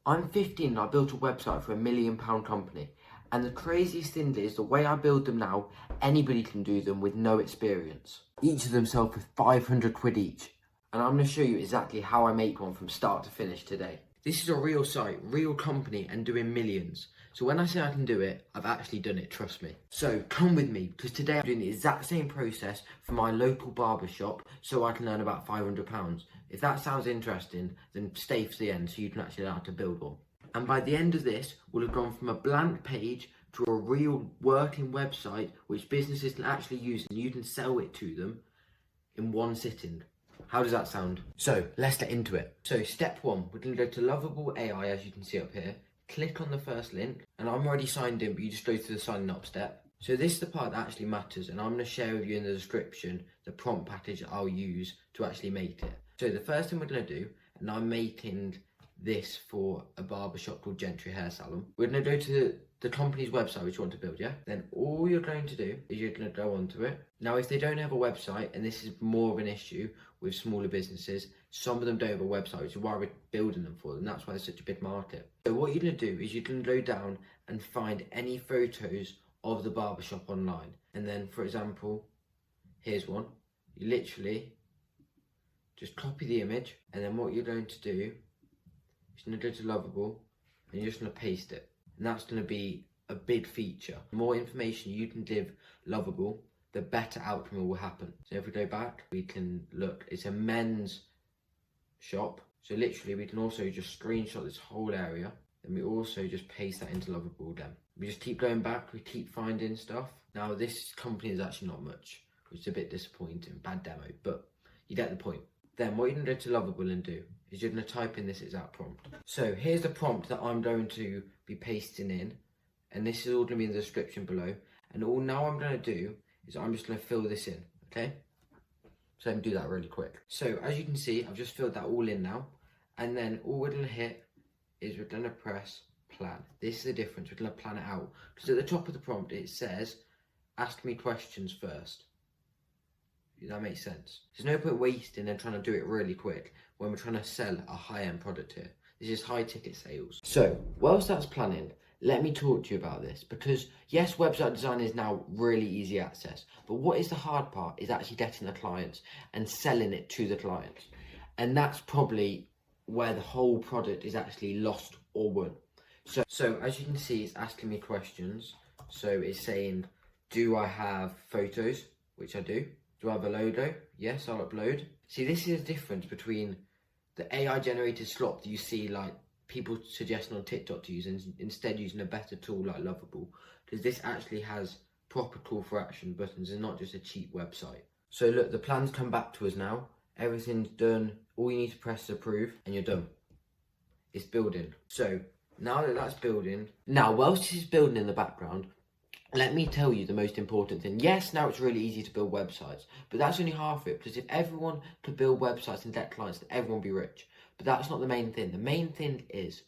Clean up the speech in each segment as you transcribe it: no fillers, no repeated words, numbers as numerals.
I'm 15 and I built a website for £1 million company. And the craziest thing is, the way I build them now, anybody can do them with no experience. Each of them sell for 500 quid each. And I'm going to show you exactly how I make one from start to finish today. This is a real site, real company, and doing millions. So when I say I can do it, I've actually done it, trust me. So come with me, because today I'm doing the exact same process for my local barber shop so I can earn about £500. If that sounds interesting, then stay for the end so you can actually learn how to build one. And by the end of this, we'll have gone from a blank page to a real working website which businesses can actually use and you can sell it to them in one sitting. How does that sound? So let's get into it. So step one, we're going to go to Lovable AI, as you can see up here. Click on the first link, and I'm already signed in, but you just go through the signing up step. So this is the part that actually matters, and I'm going to share with you in the description the prompt package that I'll use to actually make it. So the first thing we're going to do, and I'm making this for a barbershop called Gentry Hair Salon. We're going to go to the company's website which you want to build, yeah? Then all you're going to do is you're going to go onto it. Now, if they don't have a website, and this is more of an issue with smaller businesses, some of them don't have a website, which is why we're building them for them. That's why there's such a big market. So what you're going to do is you can go down and find any photos of the barbershop online. And then, for example, here's one. You literally just copy the image, and then what you're going to do is you're going to go to Lovable, and you're just going to paste it. And that's going to be a big feature. The more information you can give Lovable, the better outcome will happen. So if we go back, we can look, it's a men's shop. So literally we can also just screenshot this whole area, and we also just paste that into Lovable again. We just keep going back, we keep finding stuff. Now this company is actually not much, which is a bit disappointing, bad demo, but you get the point. Then what you can go to Lovable and do is you're going to type in this exact prompt. So here's the prompt that I'm going to be pasting in, and this is all going to be in the description below. And all now I'm going to do is I'm just going to fill this in, okay? So let me do that really quick. So as you can see, I've just filled that all in now, and then all we're going to hit is we're going to press plan. This is the difference, we're going to plan it out. Because at the top of the prompt it says, ask me questions first. Does that make sense? There's no point wasting and trying to do it really quick when we're trying to sell a high-end product here. This is high ticket sales. So whilst that's planning, let me talk to you about this, because yes, website design is now really easy access, but what is the hard part is actually getting the clients and selling it to the clients. And that's probably where the whole product is actually lost or won. So as you can see, it's asking me questions. So it's saying, do I have photos? Which I do. Do I have a logo? Yes, I'll upload. See, this is the difference between the AI generated slop that you see like people suggesting on TikTok to use, and instead using a better tool like Lovable, because this actually has proper call for action buttons and not just a cheap website. So look, the plan's come back to us now. Everything's done. All you need to press is approve and you're done. It's building. So now that that's building, now whilst this is building in the background, let me tell you the most important thing. Yes, now it's really easy to build websites, but that's only half of it, because if everyone could build websites and get clients, then everyone would be rich. But that's not the main thing. The main thing is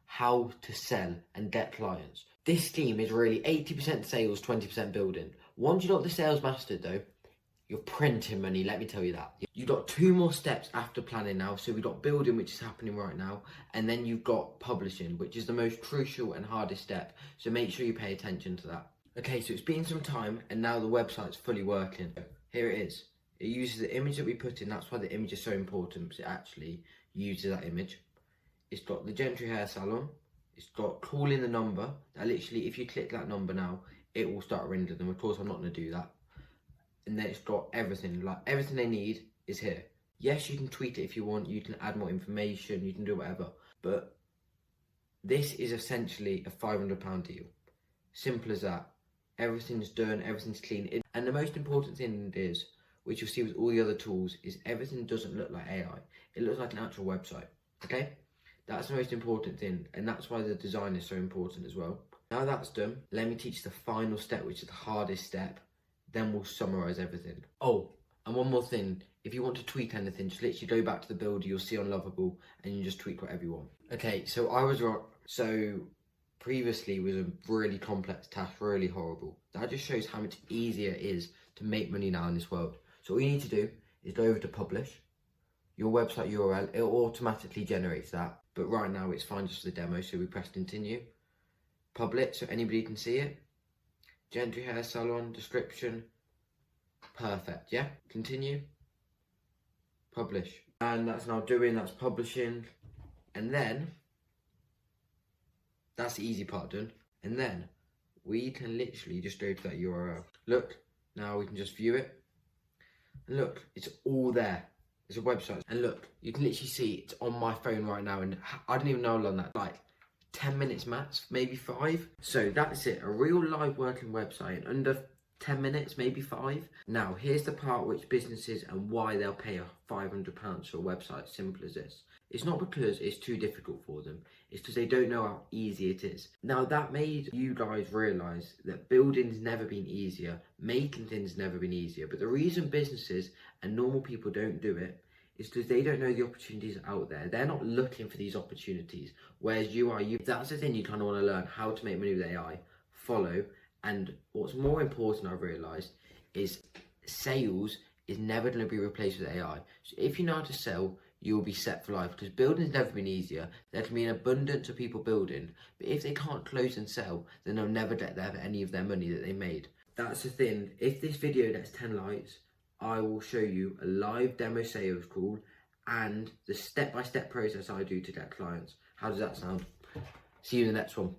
how to sell and get clients. This scheme is really 80% sales, 20% building. Once you got the sales mastered though, you're printing money, let me tell you that. You've got 2 more steps after planning now. So we've got building, which is happening right now, and then you've got publishing, which is the most crucial and hardest step. So make sure you pay attention to that. Okay, so it's been some time and now the website's fully working. Here it is. It uses the image that we put in. That's why the image is so important, because it actually uses that image. It's got the Gentry Hair Salon. It's got call in the number. That literally, if you click that number now, it will start ringing them. Of course, I'm not going to do that. And then it's got everything. Like everything they need is here. Yes, you can tweak it if you want. You can add more information. You can do whatever. But this is essentially a £500 deal. Simple as that. Everything's done, everything's clean. And the most important thing is, which you'll see with all the other tools, is everything doesn't look like AI. It looks like an actual website, okay? That's the most important thing, and that's why the design is so important as well. Now that's done, let me teach the final step, which is the hardest step. Then we'll summarize everything. Oh, and one more thing. If you want to tweak anything, just literally go back to the builder you'll see on Lovable, and you just tweak whatever you want. Okay, so I was wrong. So previously was a really complex task, really horrible. That just shows how much easier it is to make money now in this world. So all you need to do is go over to publish, your website URL, it automatically generates that. but right now it's fine just for the demo, so we press continue. Public, so anybody can see it. Gentry hair salon, description, perfect, yeah? Continue, publish. And that's now that's publishing, and then, that's the easy part done. And then, we can literally just go to that URL. Look, now we can just view it. And look, it's all there. It's a website. And look, you can literally see it's on my phone right now, and I don't even know how long that, like 10 minutes max, maybe 5. So that's it, a real live working website in under 10 minutes, maybe 5. Now, here's the part which businesses and why they'll pay £500 for a website simple as this. It's not because it's too difficult for them, it's because they don't know how easy it is. Now, that made you guys realise that building's never been easier, making things never been easier, but the reason businesses and normal people don't do it is because they don't know the opportunities out there. They're not looking for these opportunities, whereas you are. That's the thing you kind of want to learn, how to make money with AI, follow, and what's more important, I've realised, is sales is never going to be replaced with AI. So if you know how to sell, you'll be set for life, because building's never been easier. There can be an abundance of people building, but if they can't close and sell, then they'll never get any of their money that they made. That's the thing. If this video gets 10 likes, I will show you a live demo sales call and the step-by-step process I do to get clients. How does that sound? See you in the next one.